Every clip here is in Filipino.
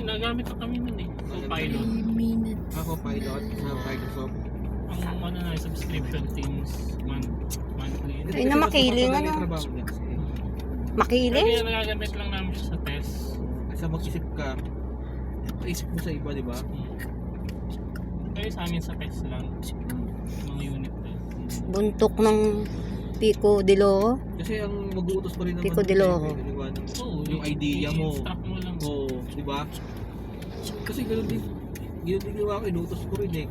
nagamit na kami nun eh. So, pilot. Ako pilot sa Microsoft. Ang ano na, subscription teams, monthly. Ay, na makiling, ano? Makiling? Kaya nagagamit lang namin siya sa test. Kasi mag-isip ka, isip mo sa iba, di ba? Kaya sa amin sa test lang. Mga unit test. Buntok ng Pico de Loro. Kasi ang mag-uutos pa rin naman. Pico de Loro. Yung idea mo. I-instruct mo lang. Oo, di ba? Kasi gano'n din ginawa ko, inutos ko rin eh.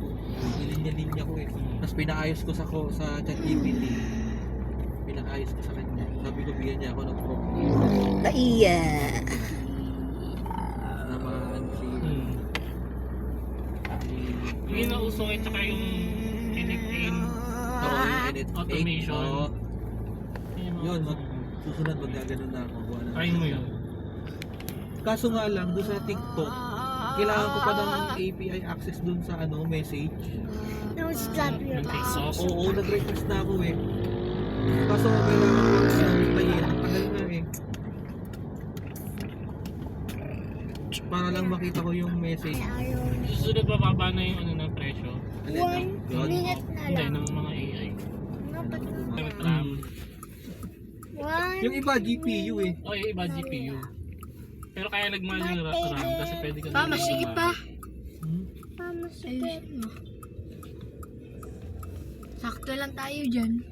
Nilinya-linya ko eh. Tapos pinaayos ko sa ChatGPT. Pinaayos ko sa kanya. Sabi ko, bigyan niya ako ng prompt. Iya. Naman si... Yung inauso eh, tsaka yung NFN automation. Yun, susunod magkaganon na ako. Try mo yun. Kaso nga lang, doon sa TikTok, kailangan ko pa ng API access doon sa message. Oo, nag-request na ako eh. Kaso kailangan ko hintayin. Ang tagal na eh. Para lang makita ko yung message. Susunod bababa na yung ng presyo. 1 minute na Hindi, lang. ng mga AI. Yung iba GPU eh. O, yung iba GPU. Pero kaya nagmahal yung RAM kasi pwede ka Pa, masigit pa. Sakto lang tayo dyan.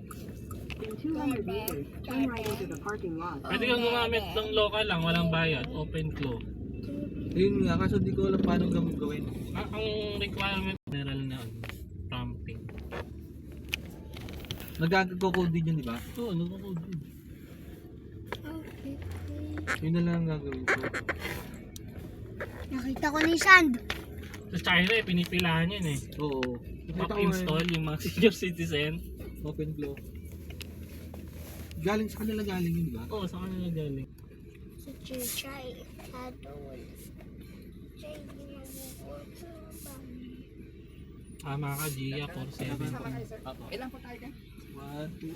Pwede kang gumamit ng local lang, walang bayad, open flow. Ayun nga, kaso di ko alam paano gawin. Ang requirement general na prompting. Nagkakocode din yun, di ba? Oo, nagkakode din. Yun na lang ang gagawin ko. Nakita ko na yung sand. Sa China eh, pinipilahan yun eh. Oo. Pag-install yung mga senior citizen. Open flow. Galing sa kanila galing yun, di ba? Oo, sa kanila galing. So, try adult. Try Tama ka, Gia, 470. Ilan po tayo dyan? 1, 2,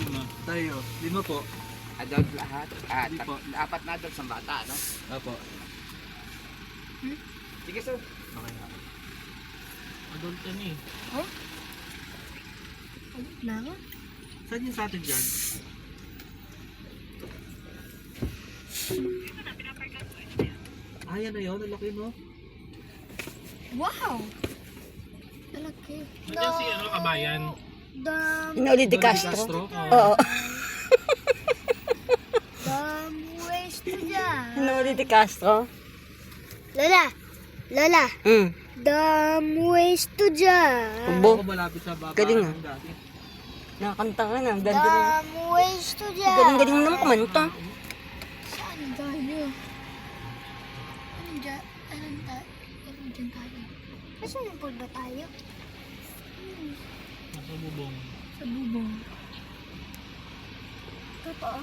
Lima. tayo. 5 po. Adult lahat? Hindi po. Apat na adult sa bata, no? Apo. Sige, sir. Okay na. Adult yan eh. na ako? Saan yung sa atin dyan? Yan na yun. Ang laki, no? Wow! Malaki. Nandiyan si Kabayan. Inauli de Castro. Oo. Oo. Ways to dyan. Inauli de Castro. Lola! Lola! Ways to dyan. Ubo. Ako malapit sa baba. Galing, ah. Dati. Nakakanta ka na. Ang ganda na. Ways to dyan. Galing-galing mo naman kumanta. Saan tayo? Anong dyan? Anong dyan tayo? Saan yung pool ba tayo? Nasa bubong. Sa bubong. Totoo?